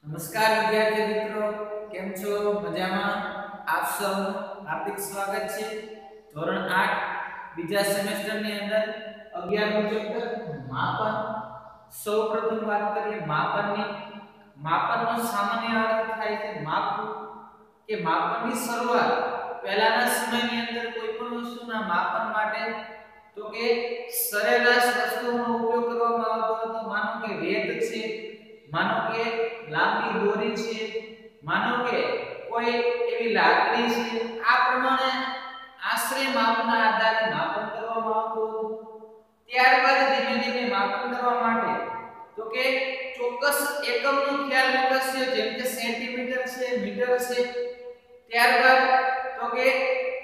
નમસ્કાર વિદ્યાર્થી મિત્રો, કેમ છો? મજામાં? આપ સૌનું હાર્દિક સ્વાગત છે ધોરણ 8 બીજા સેમેસ્ટરની અંદર 11મું ચેપ્ટર માપન. સૌપ્રથમ વાત કરીએ માપનની. માપનનો સામાન્ય અર્થ થાય છે માપવું કે માપનની શરૂઆત પહેલાના સમયની અંદર કોઈ પણ વસ્તુના માપન માટે તો કે સરેરાશ વસ્તુનો ઉપયોગ કરવામાં આવતો હતો. માનો કે રેત છે, માનો કે લાંબી દોરી છે, માનો કે કોઈ એવી લાકડી છે, આ પ્રમાણે આશરે માપના આધારે માપન કરવામાં આવતું હતું. ત્યારબાદ ધીમે ધીમે માપન કરવા માટે તો કે ચોક્કસ એકમનો ખ્યાલ વિકસ્યો, જેમ કે સેન્ટીમીટર છે, મીટર છે, ત્યારબાદ તો કે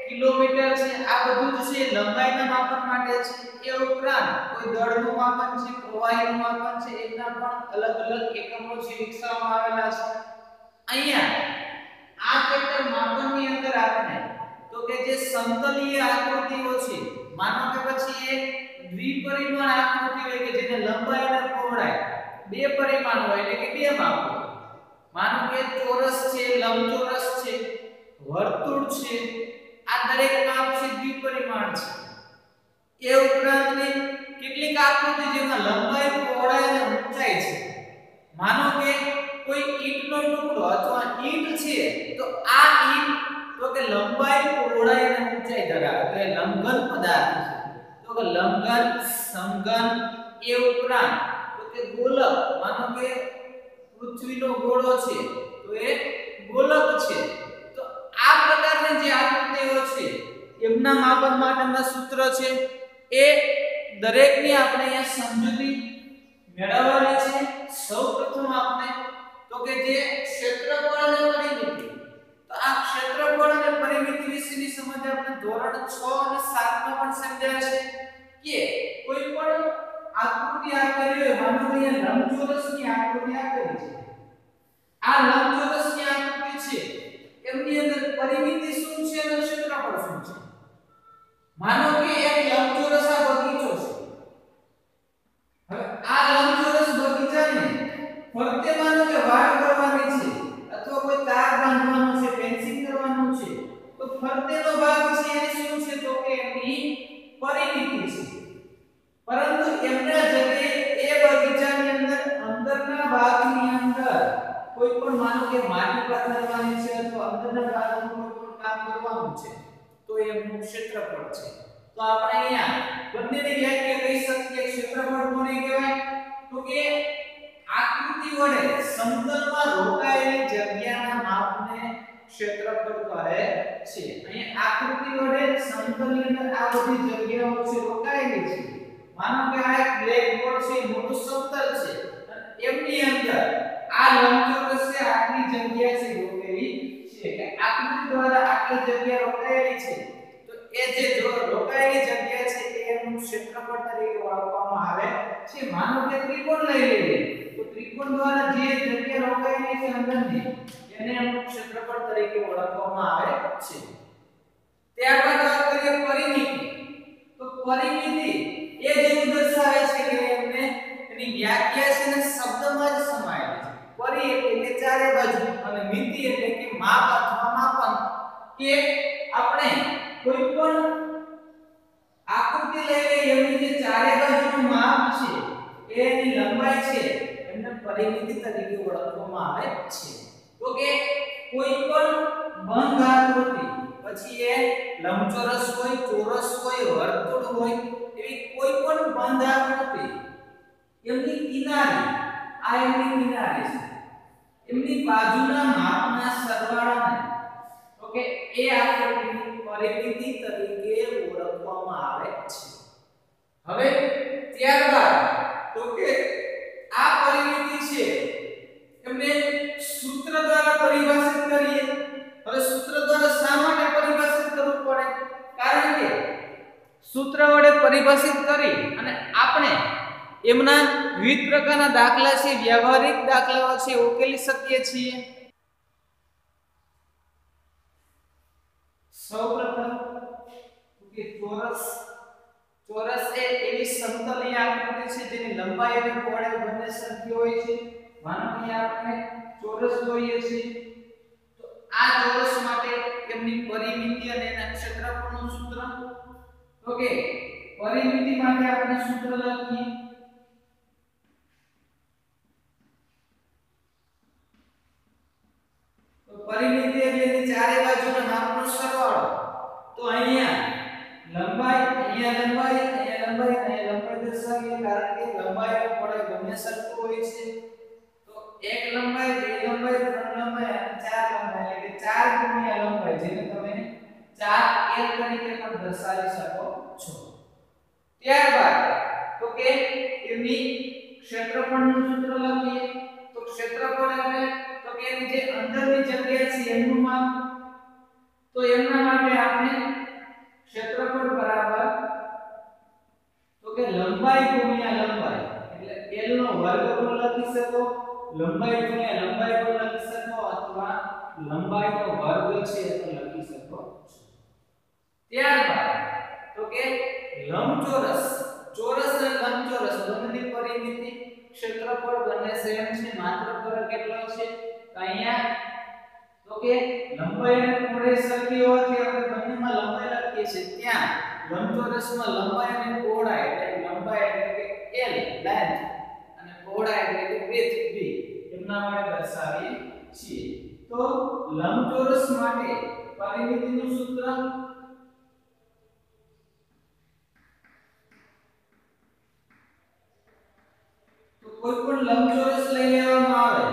કિલોમીટર છે. આ બધું જ છે લંબાઈના માપન માટે છે. એ ઉપરાંત કોઈ દળનું માપન છે, પ્રવાહીનું માપન છે, એના પણ અલગ અલગ એકમો છે વિકસાવવામાં આવેલા છે. અહીંયા આ ચેપ્ટર માપનની અંદર આપણે તો કે જે સમતલીય આકૃતિઓ છે, માનો કે પછી એક દ્વિપરિમાણ આકૃતિ હોય કે જેને લંબાઈ અને પહોળાઈ બે પરિમાણ હોય એટલે કે બે માપ હોય. માનો કે ચોરસ છે, લંબચોરસ છે, વર્તુળ છે, આ દરેક માપ છે દ્વિપરિમાણ છે. એ ઉપરાંતની કેટલીક આકૃતિ જેમાં લંબાઈ, પહોળાઈ અને ઊંચાઈ છે. માનો કે કોઈ ઈંટનો ટુકડો અથવા ઈંટ છે તો આ ઈંટ તો કે લંબાઈ, પહોળાઈ અને ઊંચાઈ ધરાવે એટલે લંબઘન પદાર્થ છે. તો કે લંબઘન, સમઘન. એ ઉપરાંત તો કે ગોલક, માનો કે પૃથ્વીનો ગોળો છે તો એ ગોલક છે. તો આ પ્રકારની જે આકૃતિઓ છે એમના માપન માટેના સૂત્ર છે એ દરેકની આપણે અહીંયા સમજૂતી મેળવવાની છે. સૌપ્રથમ આપણે તો કે જે ક્ષેત્રફળ અને પરિમિતિ, તો આ ક્ષેત્રફળ અને પરિમિતિ વિશેની સમજ આપણે ધોરણ 6 અને 7 માં પણ સમજ્યા છે કે કોઈ પણ આકૃતિ આપેલી હોય, માનો કે અહીંયા લંબચોરસની આકૃતિ આપેલી છે. આ લંબચોરસની આકૃતિ છે એમની અંદર પરિમિતિ શું છે અને ક્ષેત્રફળ શું છે. માનો કે એક લંબચોરસ આ બગીચો છે. હવે આ લંબચોરસ બગીચાને ફરતે માનો કે વાડ કરવાની છે અથવા કોઈ તાર બાંધવાનો છે, ફેન્સિંગ કરવાનું છે, તો ફરતેનો ભાગ છે એ શું છે તો કે એની પરિમિતિ છે. પરંતુ એમના જગ્યાએ એ બગીચાની અંદર અંદરના ભાગની અંદર કોઈ પણ માનો કે માટી પાથરવાની છે અથવા અંદરના ભાગનું કોઈ પણ કામ કરવાનું છે તો એમનું ક્ષેત્રફળ છે. તો આપણે અહીંયા બંનેની વ્યાખ્યા કહી શકીએ. ક્ષેત્રફળ કોને કહેવાય તો કે આકૃતિ વડે સમતલમાં રોકાયેલી જગ્યાના માપને ક્ષેત્રફળ કહે છે. અહીંયા આકૃતિ વડે સમતલની અંદર આ બધી જગ્યાઓ છે રોકાયેલી છે. માનો કે આ એક બ્લેકબોર્ડ છે, મોટું સમતલ છે, એમની અંદર આ લંબચોરસ છે, આટલી જગ્યા છે રોકેલી છે કે આકૃતિ દ્વારા આટલી જગ્યા રોકાયેલી છે. તો એ જે રોકાયેલી જગ્યા છે એ એનું ક્ષેત્રફળ તરીકે ઓળખવામાં આવે છે. માનો કે ત્રિકોણ લઈ લઈએ તો ત્રિકોણ દ્વારા જે જગ્યા રોકાયેલી છે અંદરની એને એનું ક્ષેત્રફળ તરીકે ઓળખવામાં આવે છે. ત્યારબાદ વાત કરીએ પરિમિતિ. તો પરિમિતિ એ જેવું દર્શાવે છે કે એમને એની વ્યાખ્યા છે ને શબ્દમાં જ સમાયેલી છે. પરી એટલે કે ચારે બાજુ અને મિતિ એટલે કે માપ અથવા માપન. કે આપણે કોઈ પણ આકૃતિ લઈ લઈએ એની જે ચારે બાજુનું માપ છે એની લંબાઈ છે એમને પરિમિતિ તરીકે ઓળખવામાં આવે છે. તો કે કોઈ પણ બંધ આકૃતિ, પછી એ લંબચોરસ હોય, ચોરસ હોય, વર્તુળ હોય, એવી કોઈ પણ બંધ આકૃતિ એમની કિનારી, આ એમની કિનારી છે, એમની બાજુના માપના સરવાળાને તો કે એ આકૃતિની પરિમિતિ તરીકે ઓળખવામાં આવે છે. હવે ત્યારબાદ તો કે આ પરિમિતિ છે એમને સૂત્ર દ્વારા પરિભાષિત કરીએ. હવે સૂત્ર દ્વારા શા માટે પરિભાષિત કરવું પડે? કારણ કે સૂત્ર વડે પરિભાષિત કરી અને આપણે એમના વિવિધ પ્રકારના દાખલા છે, વ્યવહારિક દાખલાઓ છે, ઉકેલી શકીએ છીએ. સૌપ્રથમ કે ચોરસ એ એવી સમતલીય આકૃતિ છે જેની લંબાઈ અને પહોળાઈ બંને સરખી હોય છે. માનો કે આપણે ચોરસ દોરીએ છીએ તો આ ચોરસ માટે એમની પરિમિતિ અને એના ક્ષેત્રફળનું સૂત્ર ઓકે પરિમિતિ માટે આપણે સૂત્ર લખીએ તો પરિમિતિ એટલે કે ચારે બાજુના માપનો સરવાળો તો અહીંયા લંબાઈ દર્શાવીએ કારણ કે લંબાઈ અને પહોળાઈ બંને સરખું હોય છે તો એક લંબાઈ બે લંબાઈ ત્રણ લંબાઈ અને ચાર લંબાઈ એટલે કે 4 ગુણ્યા લંબાઈ જેને તમે 4L તરીકે પણ દર્શાવી શકો છો ત્યારબાદ તો કે એની ક્ષેત્રફળનું સૂત્ર લખીએ તો ક્ષેત્રફળ એટલે તો કે એની જે અંદરની જગ્યા છે એનું માપ તો એમના માટે આપણે ક્ષેત્રફળ બરાબર તો કે લંબાઈ ગુણ્યા લંબાઈ એટલે L નો વર્ગ પણ લખી શકો લંબાઈ ગુણ્યા લંબાઈ પણ લખી શકો અથવા લંબાઈનો વર્ગ છે એ પણ લખી શકો ત્યારબાદ તો કે લંબચોરસ ચોરસ અને લંબચોરસ બંનેની પરિમિતિ ક્ષેત્રફળ બંને સેમ છે માત્ર ફરક કેટલો છે તો અહીંયા તો કે લંબાઈ અને પહોળાઈ સરખી હોવાથી આપણે બંનેમાં લંબાઈ લખીએ છીએ ત્યાં લંબચોરસમાં લંબાઈ અને પહોળાઈ એટલે લંબાઈ એટલે કે L લેન્થ અને પહોળાઈ એટલે કે width B એમના માટે દર્શાવીએ છીએ તો લંબચોરસ માટે પરિમિતિનું સૂત્ર તો કોઈ પણ લંબચોરસ લઈ લેવામાં આવે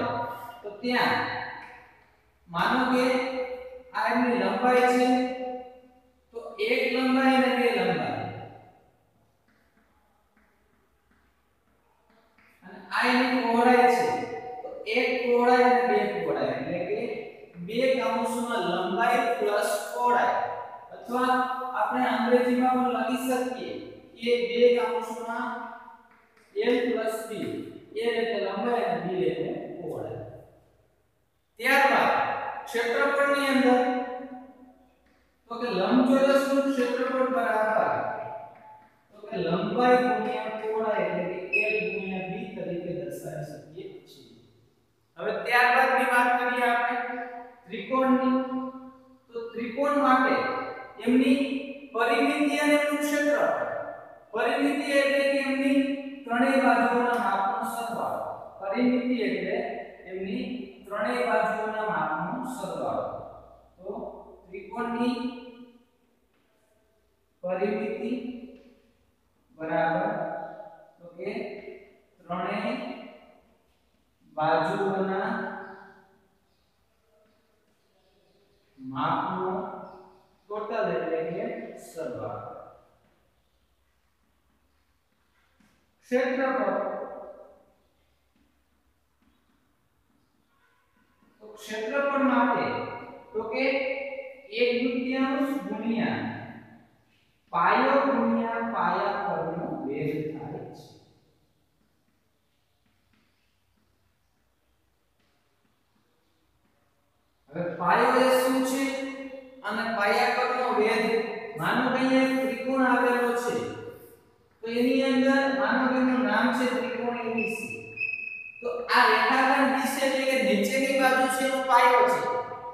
તો ત્યાં માનો કે આ એની લંબાઈ છે તો એક લંબાઈ અને બે લંબાઈ અને આ એની પહોળાઈ છે તો એક પહોળાઈ અને બે પહોળાઈ એટલે કે બે કૌંસમાં લંબાઈ પ્લસ પહોળાઈ અથવા આપણે અંગ્રેજીમાં પણ લખી શકીએ કે બે કૌંસમાં L plus B L એટલે લંબાઈ અને B એટલે પહોળાઈ ત્યારબાદ ક્ષેત્રફળની અંદર તો કે લંબચોરસનું ક્ષેત્રફળ બરાબર તો કે લંબાઈ ગુણ્યા પહોળાઈ એટલે કે L ગુણ્યા B તરીકે દર્શાવી શકીએ છીએ હવે ત્યારબાદની વાત કરીએ આપણે ત્રિકોણની તો ત્રિકોણ માટે એમની પરિમિતિ અને એનું ક્ષેત્રફળ પરિમિતિ એટલે કે એમની ત્રણેય બાજુઓના માપનો સરવાળો પરિમિતિ એટલે એમની ત્રણેય બાજુઓના માપનો સરવાળો તો ત્રિકોણની પરિમિતિ બરાબર તો કે ત્રણેય બાજુઓના માપનો ટોટલ એટલે કે સરવાળો ક્ષેત્રફળ તો ક્ષેત્રફળ માટે તો કે 1/2 ગુણ્યા પાયો ગુણ્યા પાયા પરનો વેધ થાય છે હવે પાયો એ શું છે અને પાયા પરનો વેધ માનો કે અહીંયા એક ત્રિકોણ આવેલો છે તો એની અંદર માનો કે એનું નામ છે ત્રિકોણ ABC તો આ રેખાખંડ BC એટલે કે નીચેની બાજુ છે એનો પાયો છે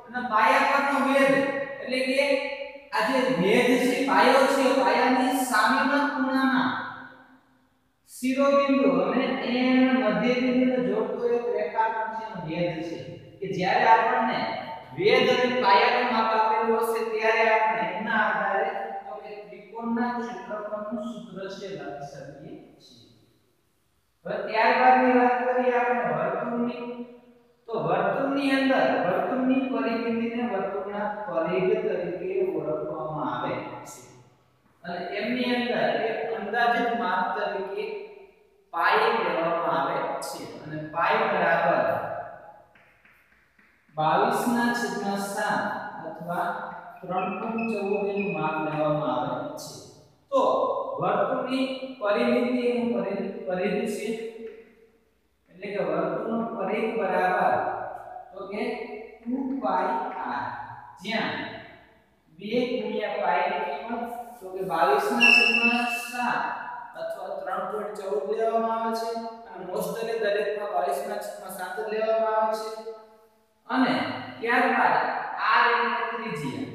અને પાયા પરનો વેધ એટલે કે આ જે વેધ છે પાયો છે પાયાની સામેના ખૂણાના શિરોબિંદુ અને અહીંયા મધ્યબિંદુને જોડતો એક રેખાખંડ છે એનો વેધ છે કે જ્યારે આપણને વેધ અને પાયાનું માપ આપેલું હશે ત્યારે આપણે એના આધારે તો કે ત્રિકોણના ક્ષેત્રફળનું સૂત્ર છે લખી શકીએ છીએ હવે ત્યારબાદની વાત કરીએ આપણે વર્તુળની તો વર્તુળની અંદર વર્તુળની પરિમિતિને વર્તુળના પરિઘ તરીકે ઓળખવામાં આવે છે અને એમની અંદર એક અંદાજિત માપ તરીકે પાઈ લેવામાં આવે છે અને પાઈ બરાબર 22/7 અથવા 3.14 નું માપ લેવામાં આવે છે તો વર્તુળની પરિમિતિ એનું પરિઘ છે એટલે કે વર્તુળનું પરિઘ બરાબર તો કે 2 પાઈ r જ્યાં 2 ગુણ્યા પાઈ ની કિંમત તો કે 22/7 અથવા 3.14 લેવામાં આવે છે અને મોસ્ટલી દરેકમાં 22/7 જ લેવામાં આવે છે અને ત્યારબાદ r એટલે ત્રિજ્યા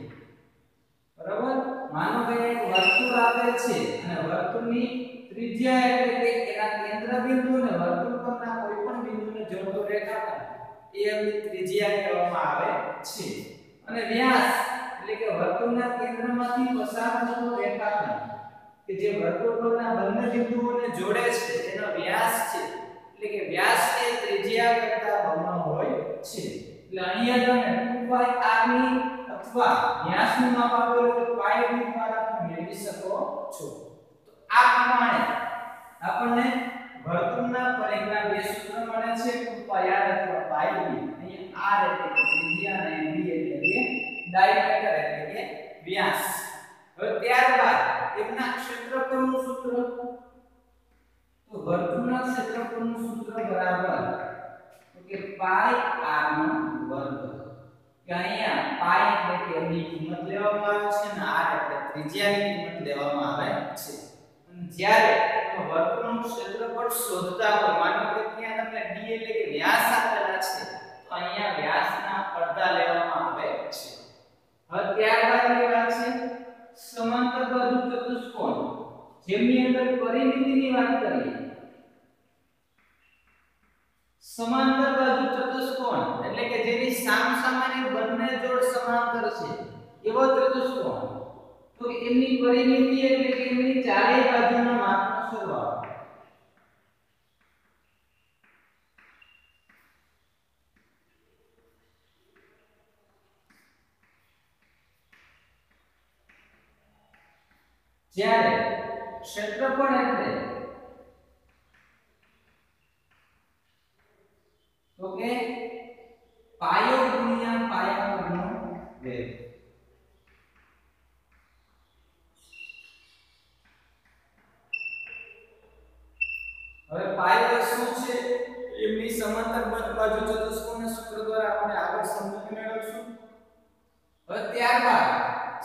બરાબર માનો કે એક વર્તુળ આપે છે અને વર્તુળની ત્રિજ્યા એટલે કે એના કેન્દ્ર બિંદુ અને વર્તુળ પરના કોઈપણ બિંદુને જોડતો રેખાખંડ એ એની ત્રિજ્યા કહેવામાં આવે છે અને વ્યાસ એટલે કે વર્તુળના કેન્દ્રમાંથી પસાર થતો રેખાખંડ કે જે વર્તુળ પરના બંને બિંદુઓને જોડે છે એનો વ્યાસ છે એટલે કે વ્યાસ એ ત્રિજ્યા કરતા બમણો હોય છે એટલે અહીંયા તમે 2πr ની અથવા વ્યાસનું માપ આપેલું તો π ની દ્વારા તમે મેળવી શકો છો તો આ પ્રમાણે આપણને વર્તુળના પરિઘના બે સૂત્ર મળે છે 2πr અથવા π અહીંયા r એટલે કે ત્રિજ્યા અને d એટલે કે ડાયમીટર એટલે કે વ્યાસ હવે ત્યારબાદ એમના ક્ષેત્રફળનું સૂત્ર તો વર્તુળના ક્ષેત્રફળનું સૂત્ર બરાબર તો કે પાઈ r નો વર્ગ કે અહીંયા પાઈ એટલે કે ની કિંમત લેવામાં આવે છે અને r એટલે ત્રિજ્યાની કિંમત લેવામાં આવે છે અને જ્યારે વર્તુળનું ક્ષેત્રફળ શોધતા હોય માનો કે ત્યાં તમને d એટલે કે વ્યાસ આપેલા છે તો અહીંયા વ્યાસના અડધા લેવામાં આવે છે હવે ત્યારબાદની વાત છે સમાંતર બાજુ ચતુષ્કોણ જેમની અંદર પરિમિતિની વાત કરીએ સમાંતર બાજુ ચતુષ્કોણ એટલે કે જેની સામસામાની બંને જોડ સમાંતર છે એવો ચતુષ્કોણ તો એમની પરિમિતિ એટલે કે એમની ચારેય બાજુના માપનો સરવાળો જ્યારે ક્ષેત્રફળ એટલે તો કે પાયો ગુણ્યા પાયા પરનો વેગ હવે પાયો શું છે એમની સમાંતર બાજુ ચતુષ્કોણના સૂત્ર દ્વારા આપણે આગળ સમજી મેળવશું હવે ત્યારબાદ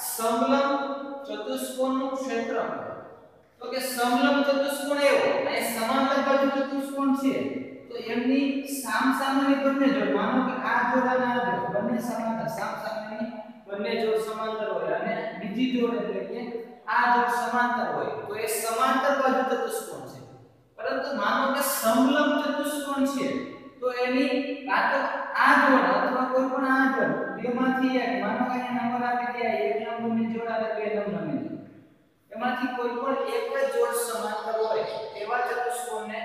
સમલંબ ચતુષ્કોણનું ક્ષેત્રફળ તો કે સમલંબ ચતુષ્કોણ એવો અને સમાંતર બાજુ ચતુષ્કોણ છે તો એમની સામસામેની બંને જોડ માનો કે આ જોડ અને આ જોડ બંને સમાંતર સામસામેની બંને જોડ સમાંતર હોય અને બીજી જોડ એટલે કે આ જોડ સમાંતર હોય તો એ સમાંતર બાજુ ચતુષ્કોણ છે પરંતુ માનો કે સમલંબ ચતુષ્કોણ છે તો એની કાં તો આ જોડ અથવા કોઈ પણ આ જોડ બેમાંથી એક માનો કે નંબર આપી દે એક નંબરની જોડ અને બે નંબરની જોડ એમાંથી કોઈ પણ એક જ જોડ સમાંતર હોય એવા ચતુષ્કોણને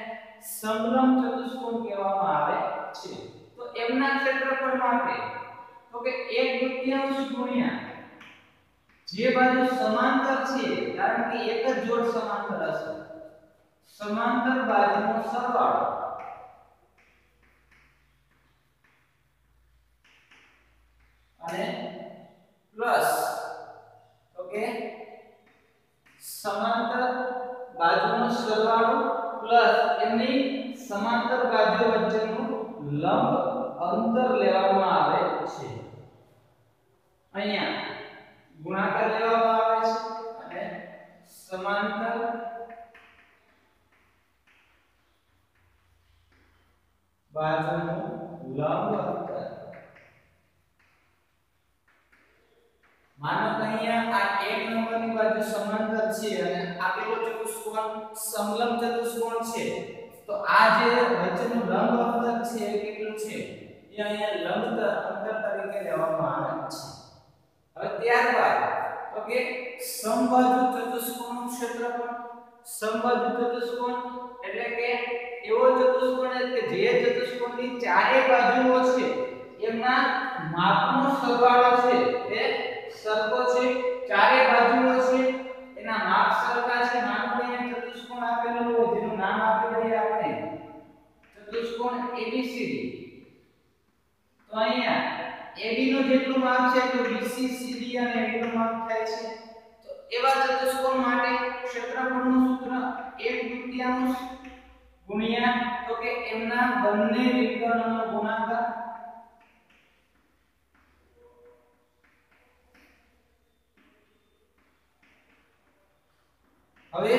સમલંબ ચતુષ્કોણ કહેવામાં આવે છે તો એમના ક્ષેત્રફળ માટે તો કે 1/2 ગુણ્યા જે બાજુ સમાંતર છે કારણ કે એક જ જોડ સમાંતર હશે સમાંતર બાજુનો સરવાળો અને પ્લસ ઓકે સમાંતર બાજુનો સરવાળો પ્લસ એમની સમાંતર બાજુ વચ્ચેનું લંબ અંતર લેવામાં આવે છે અહીંયા ગુણાકાર લેવામાં આવે છે અને સમાંતર બાજુનું લંબ અંતર માનો કે અહીંયા આ એક નંબરની બાજુ સમાંતર છે અને આપેલો ચતુષ્કોણ સમલંબ ચતુષ્કોણ છે તો આ જે વચ્ચેનું લંબ અંતર છે એ કેટલું છે એ અહીંયા લંબ અંતર તરીકે લેવામાં આવે છે હવે ત્યારબાદ તો કે સમબાજુ ચતુષ્કોણનું ક્ષેત્રફળ સમબાજુ ચતુષ્કોણ એટલે કે એવો ચતુષ્કોણ કે જે ચતુષ્કોણની ચારે બાજુઓ છે એમના માપનો સરવાળો છે એ સરખો છે ચારે બાજુઓ છે એના માપ સરખા છે માનો કે અહીંયા ચતુષ્કોણ આપેલો હોય જેનું નામ આપી દઈએ આપણે ચતુષ્કોણ ABCD તો અહીંયા AB નું જેટલું માપ છે એટલું BC CD અને AD નું માપ થાય છે તો એવા ચતુષ્કોણ માટે ક્ષેત્રફળનું સૂત્ર 1/2 ગુણ્યા તો કે એમના બંને વિકર્ણનો ગુણાકાર હવે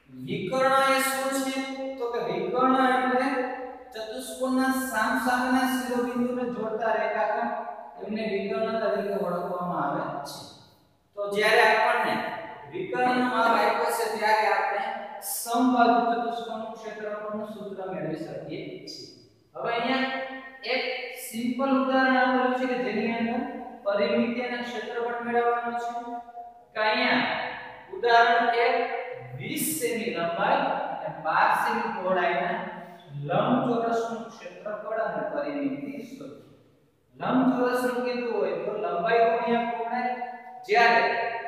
વિકર્ણ એ શું છે તો કે જોડતા રેખાખંડ એમને વિકર્ણ તરીકે ઓળખવામાં આવે છે. તો જ્યારે આપણને વિકર્ણનો માપ આપ્યો છે ત્યારે આપણે સમબાજુ ચતુષ્કોણનું ક્ષેત્રફળનું સૂત્ર મેળવી શકીએ છીએ. હવે અહીંયા એક સિમ્પલ ઉદાહરણ આપેલું છે કે જેની અંદર પરિમિતિ અને ક્ષેત્રફળ મેળવવાનું છે. કે અહીંયા ઉદાહરણ 1 20 સેમી લંબાઈ અને 12 સેમી પહોળાઈના લંબચોરસનું ક્ષેત્રફળ અને પરિમિતિ શોધો. લંબચોરસનું કીધું હોય તો લંબાઈ ગુણ્યા પહોળાઈ, જ્યારે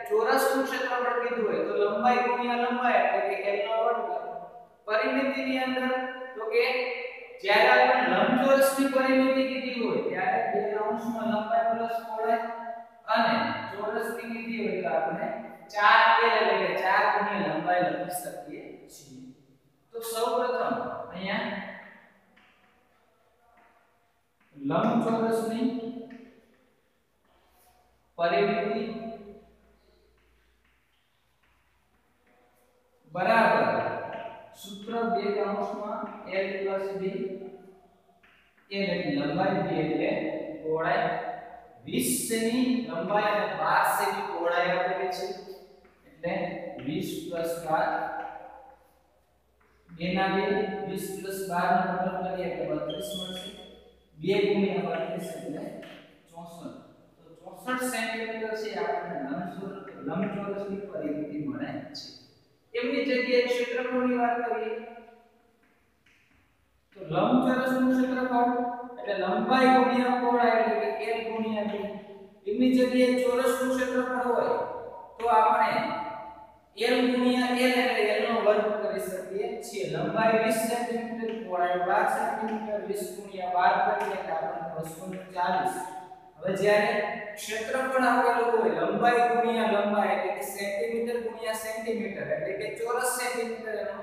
ચોરસનું ક્ષેત્રફળ કીધું હોય તો લંબાઈ ગુણ્યા લંબાઈ એટલે કે l નો વર્ગ. પરિમિતિની અંદર તો કે જ્યારે આપણે લંબચોરસની પરિમિતિ કીધી હોય ત્યારે 2 અંશમાં લંબાઈ પ્લસ પહોળાઈ અને ચોરસની કીધી હોય તો આપણે 4l એટલે કે 4 ગુણ્યા લંબાઈ લખી શકીએ છીએ. તો સૌપ્રથમ અહીંયા લંબચોરસની પરિમિતિ બરાબર સૂત્ર 2 કૌંસમાં l + b, l એટલે લંબાઈ, b એટલે પહોળાઈ, 20 સેમી લંબાઈ અને 12 સેમી પહોળાઈ આપેલી છે એટલે 20 + 12 2 ના 2 20 + 12 નો ગુણોત્તર કરીએ એટલે 32 મળશે. 2 ગુણ્યા 32 એટલે 64. તો 64 સેન્ટીમીટર છે આપણને લંબચોરસની પરિમિતિ મળે છે. એમની જગ્યાએ ક્ષેત્રફળની વાત કરીએ તો લંબચોરસનું ક્ષેત્રફળ એટલે લંબાઈ ગુણ્યા પહોળાઈ એટલે કે l ગુણ્યા b. એમની જગ્યાએ ચોરસનું ક્ષેત્રફળ હોય તો આપણે l ગુણ્યા l એટલે l નો વર્ગ કરી શકીએ છીએ. લંબાઈ 20 સેન્ટીમીટર, પહોળાઈ 12 સેન્ટીમીટર, 20 ગુણ્યા 12 કરીએ એટલે આપણને 240. હવે જ્યારે ક્ષેત્રફળ આપેલું હોય લંબાઈ ગુણ્યા લંબાઈ એટલે કે સેન્ટીમીટર ગુણ્યા સેન્ટીમીટર એટલે કે ચોરસ સેન્ટીમીટર એનો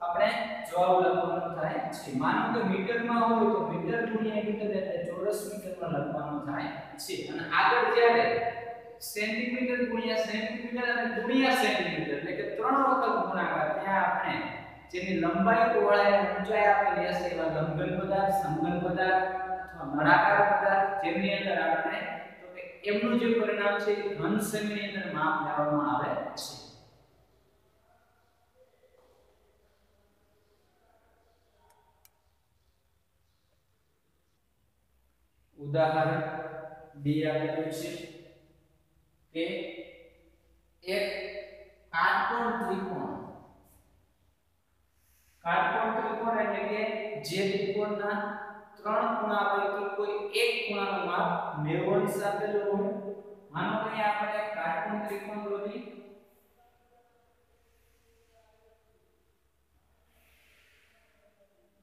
આપણે જવાબ લખવાનો થાય છે. માનો કે મીટરમાં હોય તો મીટર ગુણ્યા મીટર એટલે ચોરસ મીટરમાં લખવાનું થાય છે. અને આગળ જ્યારે સેન્ટીમીટર ગુણ્યા સેન્ટીમીટર અને ગુણ્યા સેન્ટીમીટર એટલે કે 3 વખત ગુણાકાર, ત્યાં આપણે જેની લંબાઈ પહોળાઈ અને ઊંચાઈ આપેલી હશે એવા લંબઘન પદાર્થ, સમઘન પદાર્થ અથવા નળાકાર પદાર્થ જેની અંદર આપણે તો કે એમનું જે પરિણામ છે એ ઘન સેમીની અંદર માપ લેવામાં આવે છે. ઉદાહરણ 2 આપેલું છે કે એક કાટકોણ ત્રિકોણ એટલે કે જે ત્રિકોણના 3 ખૂણા પૈકી કોઈ એક ખૂણાનું માપ 90 આપેલું હોય. માનો કે આપણે કાટકોણ ત્રિકોણ દોરીએ.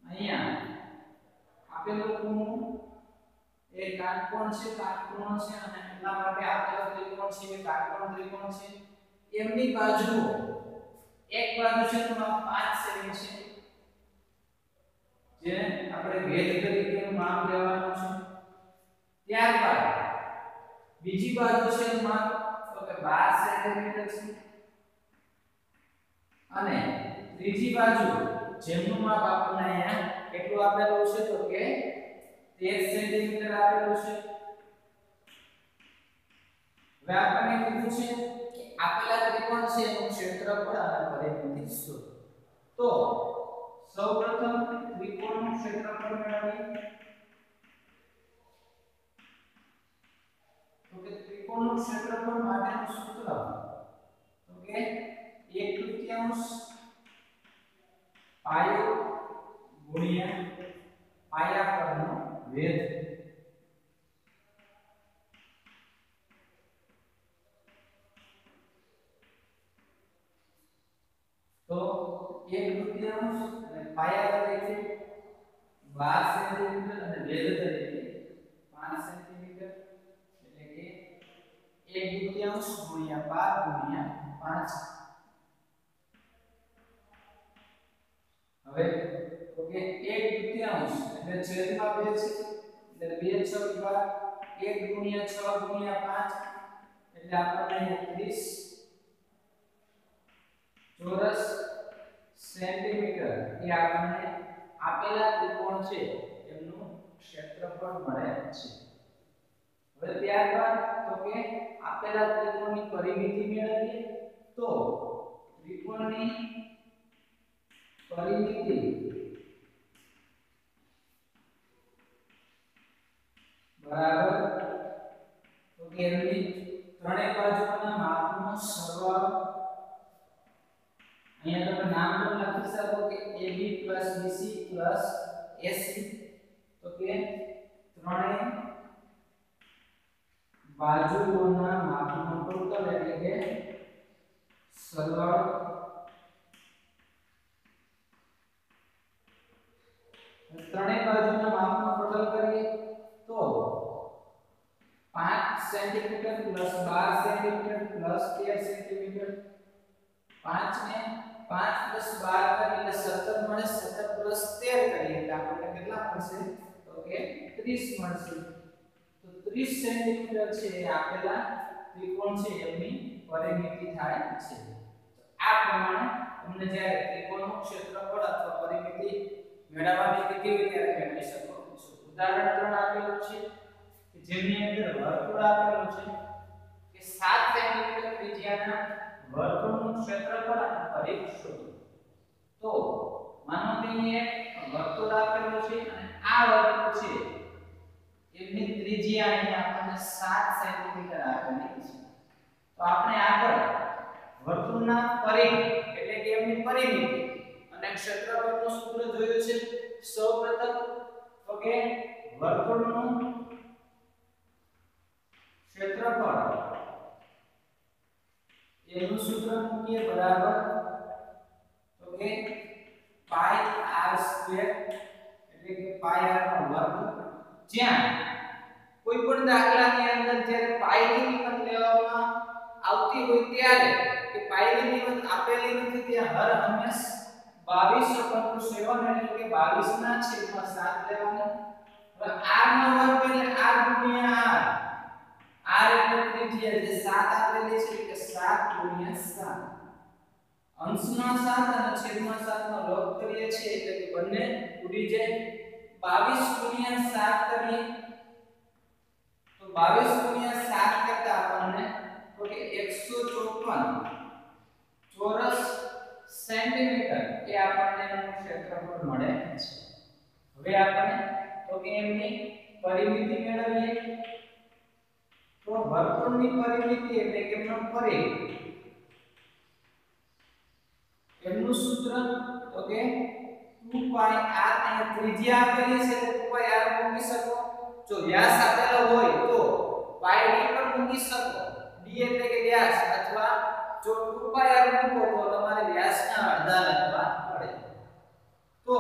અહીંયા આપેલું ખૂણું એ કાટકોણ છે અને એટલા માટે આપેલો ત્રિકોણ છે એ કાટકોણ ત્રિકોણ છે. એમની બાજુઓ, એક બાજુ છે તો 5 સેમી છે જે આપણે ભેદ તરીકેનું માપ લેવાનું છે. ત્યારબાદ બીજી બાજુ છે માપ તો કે 12 સેન્ટીમીટર છે અને ત્રીજી બાજુ જેમનું માપ આપણને અહીંયા કેટલું આપેલું છે તો કે 13 સેન્ટીમીટર આપેલું છે. હવે આપણને કીધું છે કે આપેલા ત્રિકોણ છે એનું ક્ષેત્રફળ અને પરિમિતિ શોધો. તો સૌપ્રથમ ત્રિકોણનું ક્ષેત્રફળ મેળવીએ. તો કે ત્રિકોણનું ક્ષેત્રફળ માટેનું સૂત્ર તો કે 1/3 પાયો ગુણ્યા પાયા પરનો વેધ. તો 1/3 અને પાયા તરીકે 12 સેન્ટીમીટર અને વેધ તરીકે 5 સેન્ટીમીટર એટલે કે 1/3 ગુણ્યા 12 ગુણ્યા 5. હવે તો કે 1/3 એટલે છેદમાં 2 છે એટલે 2 6 12 1 ગુણ્યા 6 ગુણ્યા 5 એટલે આપણને 30 ચોરસ સેન્ટીમીટર એ આપણને આપેલા ત્રિકોણ છે એમનું ક્ષેત્રફળ મળે છે। હવે ત્યારબાદ તો કે આપેલા ત્રિકોણની પરિમિતિ મેળવીએ તો ત્રિકોણની પરિમિતિ બરાબર તો કે એની ત્રણેય બાજુના માપનો સરવાળો અહીંયા તમે નામ પણ લખી શકો કે AB BC AC તો કે ત્રણેય બાજુઓના માપનો ટોટલ એટલે કે સરવાળો ત્રણેય બાજુના માપનો ટોટલ કરીએ તો 5 સેન્ટીમીટર 12 સેન્ટીમીટર 13 સેન્ટીમીટર 5 ને 5 12 કરીએ એટલે 17 મળે 17 13 કરીએ એટલે આપણને કેટલા મળશે તો કે 30 મળશે તો 30 સેન્ટીમીટર છે એ આપેલા ત્રિકોણ છે એની પરિમિતિ થાય છે। આ પ્રમાણે તમને જ્યારે ત્રિકોણનું ક્ષેત્રફળ અથવા પરિમિતિ મેળવવાની રીત કેવી રીતે મેળવી શકો છો। ઉદાહરણ 3 આપેલું છે કે જેની અંદર વર્તુળ આપેલું છે કે 7 સેન્ટીમીટર ત્રિજ્યાના વર્તુળનું ક્ષેત્રફળ અને પરિઘ શોધો। તો માનો કે એક વર્તુળ આપેલું છે અને આ વર્તુળ છે એની ત્રિજ્યા અહીં આપણને 7 સેન્ટીમીટર આપેલી છે। તો આપણે આગળ વર્તુળના પરિઘ એટલે કે એની પરિમિતિ અને ક્ષેત્રફળનું સૂત્ર જોયું છે। સૌપ્રથમ તો કે વર્તુળનું ક્ષેત્રફળ એનું સૂત્ર મૂકીએ બરાબર તો કે પાઈ r સ્ક્વેર એટલે કે પાઈ r નો વર્ગ જ્યાં કોઈ પણ દાખલાની અંદર જ્યારે પાઈ ની કિંમત લેવામાં આવતી હોય ત્યારે કે પાઈ ની કિંમત આપેલી નથી ત્યાં હર હંમેશ 22/7 એટલે કે 22 ના છેદમાં 7 લેવાનું। હવે r નો વર્ગ એટલે r ગુણ્યા r એટલે ત્રિજ્યા જે 7 આપેલી છે કે 7 ગુણ્યા 7 અંશમાં 7 અને છેદમાં 7 નો લગ કરીએ છીએ એટલે કે બંને ઉડી જાય 22 ગુણ્યા 7 કરીએ તો 22 ગુણ્યા 7 કરતા આપણને તો કે 154 ચોરસ સેન્ટીમીટર એ આપણને એનું ક્ષેત્રફળ મળે છે। હવે આપણે તો કે એમની પરિમિતિ મેળવીએ તો વર્તુળની પરિમિતિ એટલે કે એમનો પરિઘ એમનું સૂત્ર તો કે 2 પાઈ r અને ત્રિજ્યા આપેલી છે તો 2 પાઈ r મૂકી શકો। જો વ્યાસ આપેલો હોય તો પાઈ d પણ મૂકી શકો d એટલે કે વ્યાસ અથવા જો 2 પાઈ r મૂકો તો તમારે વ્યાસના અડધા લખવા પડે તો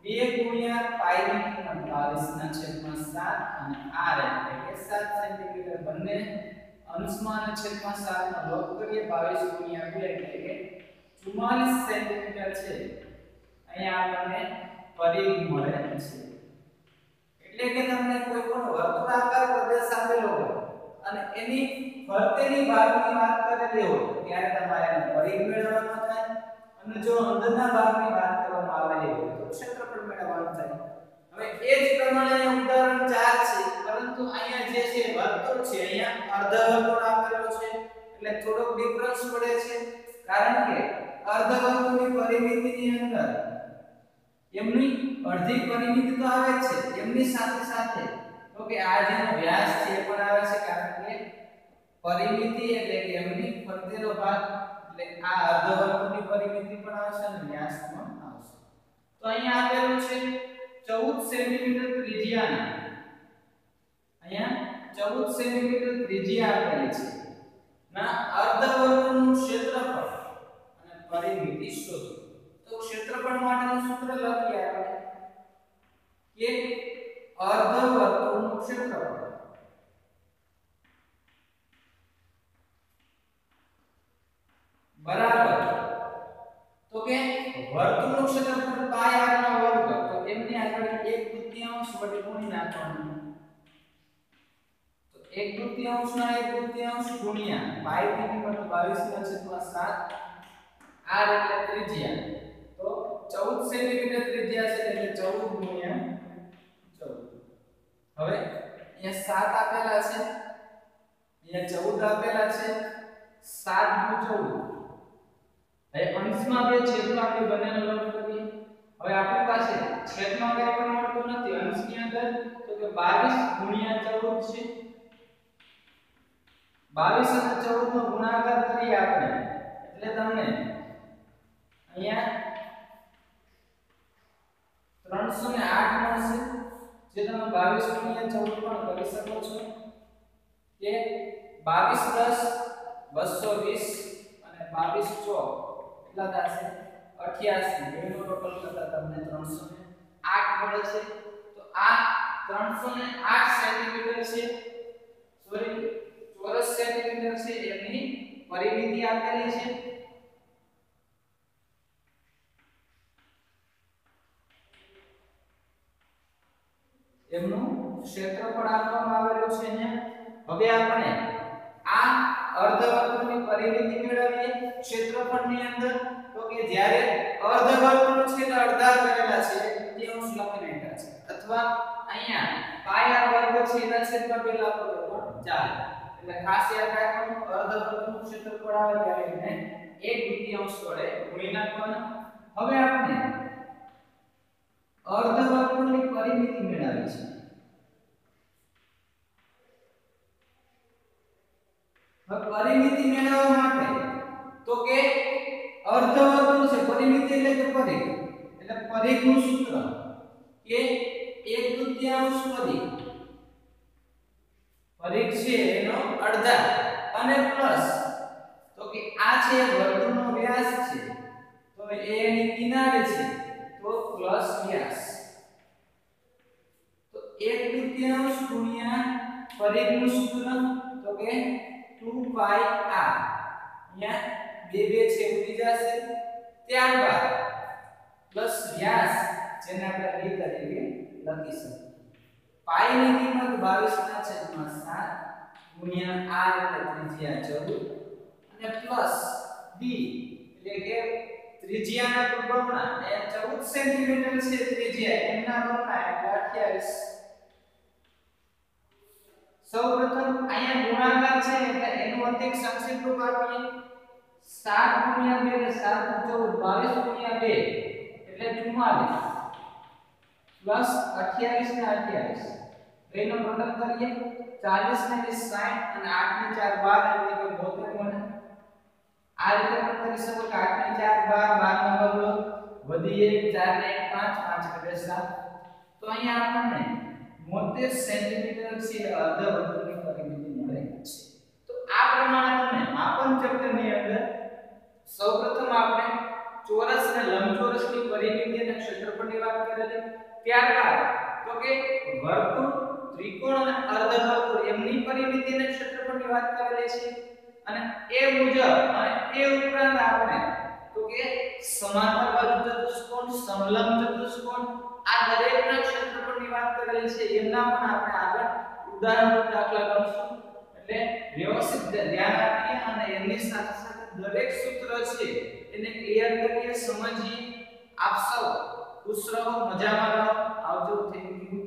2 ગુણ્યા પાઈ ની કિંમત 22/7 અને r એટલે કે 7 સેન્ટીમીટર બંને અંશમાં અને છેદમાં 7 નો લગ કરીએ 22 ગુણ્યા 2 એટલે કે 44 સેન્ટીમીટર છે અહીંયા આપણને પરિઘ મળે છે। એટલે કે તમને કોઈ પણ વર્તુળાકાર પ્રદેશ આપેલો હોય અને એની ફરતેની ભાગની વાત કરેલી હોય ત્યારે તમારે એનો પરિઘ મેળવવાનો થાય અને જો અંદરના ભાગની વાત કરવામાં આવેલી હોય તો ક્ષેત્રફળ મેળવવાનું થાય। હવે એ જ પ્રમાણે ઉદાહરણ 4 છે પરંતુ અહીંયા જે છે વર્તુળ છે અહીંયા અર્ધવર્તુળ આપેલો છે એટલે થોડોક ડિફરન્સ પડે છે કારણ કે અર્ધવર્તુળની પરિમિતિની અંદર એમની અડધી પરિમિતિ તો આવે છે એમની સાથે સાથે તો કે આ જેનો વ્યાસ છે એ પણ આવે છે કારણ કે પરિમિતિ એટલે કે એમની ફરતેનો ભાગ એટલે આ અર્ધવર્તુળની પરિમિતિ પણ આવશે અને વ્યાસ પણ આવશે। તો અહીંયા આપેલું છે 14 સેન્ટીમીટર ત્રિજ્યાના અહીંયા 14 સેન્ટીમીટર ત્રિજ્યા આપેલી છે ના અર્ધવર્તુળનું ક્ષેત્રફળ અને પરિમિતિ શોધો। તો ક્ષેત્રફળ માટેનું સૂત્ર લખીએ આપણે કે અર્ધવર્તુળનું ક્ષેત્રફળ બરાબર તો કે વર્તુળનું ક્ષેત્રફળ પાઈ r નો વર્ગ તો એમની આગળ 1/2 વડે ગુણી નાખવાનું તો 1/2 ના 1/2 ગુણ્યા પાઈ ની કિંમત 22/7 r એટલે ત્રિજ્યા તો 14 સેન્ટીમીટર ત્રિજ્યા છે એટલે 14 ગુણ્યા 14 હવે અહીંયા 7 આપેલા છે, અહીંયા 14 આપેલા છે, 7 * 14. હવે અંશમાં બે છેદમાં બે બંનેનો લંબ કરીએ. હવે આપણી પાસે છેદમાં કંઈ પણ મળતું નથી અંશની અંદર, તો કે 22 * 14 છે. 22 અને 14 નો ગુણાકાર કરીએ આપણે એટલે તમને અહીંયા 308 મળશે, જે તમે 22 * 14 પણ કરી શકો છો. કે 22 + 220 અને 22 ચોક કેટલા થશે 88. બેનો ટોટલ કરતા તમને 308 મળે છે. તો આ 308 સેન્ટીમીટર છે, સોરી ચોરસ સેન્ટીમીટર છે, એની પરિમિતિ આપેલી છે. એમનું ક્ષેત્રફળ આપવામાં આવેલું છે અહીંયા. હવે આપણે આ અર્ધવર્તુળની પરિમિતિ મેળવીએ ક્ષેત્રફળની અંદર. તો કે જ્યારે અર્ધવર્તુળ છે તો અડધા કરેલા છે તૃતીયાંશ લખી નાખ્યા છે, અથવા અહીંયા પાય વર્ગ છે એના છેદમાં બે લખો તો પણ ચાલે. એટલે ખાસ યાદ રાખવાનું, અર્ધવર્તુળનું ક્ષેત્રફળ આવે ત્યારે એને 1/2 વડે ગુણી નાખવાનું. હવે આપણે અર્ધવર્તુળની પરિમિતિ મેળવી છે. હવે પરિમિતિ મેળવવા માટે તો કે અર્ધવર્તુળ છે, પરિમિતિ એટલે કે પરિઘ, એટલે પરિઘનું સૂત્ર કે 1/2 પરિઘ. પરિઘ છે એનો અડધા અને પ્લસ તો કે આ છે વર્તુળનો વ્યાસ છે, તો એ એની કિનારી છે તો પ્લસ વ્યાસ. તો 1/2 ગુણ્યા પરિઘનું સૂત્ર તો કે 2πr. અહીંયા બે છે ઉડી જશે. ત્યારબાદ પ્લસ વ્યાસ જેને આપણે d તરીકે લખી શકીએ. પાઈ ની કિંમત 22/7 ગુણ્યા r એટલે ત્રિજ્યા 14 અને પ્લસ d એટલે કે ત્રિજ્યાના બમણા એ 14 સેન્ટીમીટર છે ત્રિજ્યા, એમના બમણા એટલે 28. સૌપ્રથમ અહીંયા ગુણાકાર છે એટલે એનું અધિક સંક્ષિપ્ત રૂપ આપીએ. 7 * 2 એટલે 7 * 14 22 * 2 એટલે 44 પ્લસ 28 ને 28 બેનો ટોટલ કરીએ 40 ને 60 અને 8 ને 4 12 એટલે કે 72 મળે. આ રીતે પણ કરી શકો કે 8 ને 4 12 12 નો બદલો વધી 1 4 ને 1 5 5 એટલે 7. તો અહીંયા આપણને 72 સેન્ટીમીટર છે અર્ધવર્તુળની પરિમિતિ મળે છે. તો આ પ્રમાણે તમે માપન ચક્રની અંદર સૌપ્રથમ આપણે ચોરસ અને લંબચોરસની પરિમિતિ અને ક્ષેત્રફળની વાત કરેલી. ત્યારબાદ તો કે વર્તુળ, ત્રિકોણ અને અર્ધવર્તુળ એમની પરિમિતિ અને ક્ષેત્રફળની વાત કરેલી છે. અને એ મુજબ અને એ ઉપરાંત આપણે તો કે સમાંતર બાજુ ચતુષ્કોણ, સમલંબ ચતુષ્કોણ આ દરેકના ક્ષેત્રફળની વાત કરેલી છે. એમના પણ આપણે આગળ ઉદાહરણો દાખલા ગણશું. એટલે વ્યવસ્થિત ધ્યાન આપીએ અને એમની સાથે સાથે દરેક સૂત્ર છે એને ક્લિયર કરીએ, સમજીએ. આપ સૌ ખુશ રહો, મજામાં રહો. આવજો. Thank you.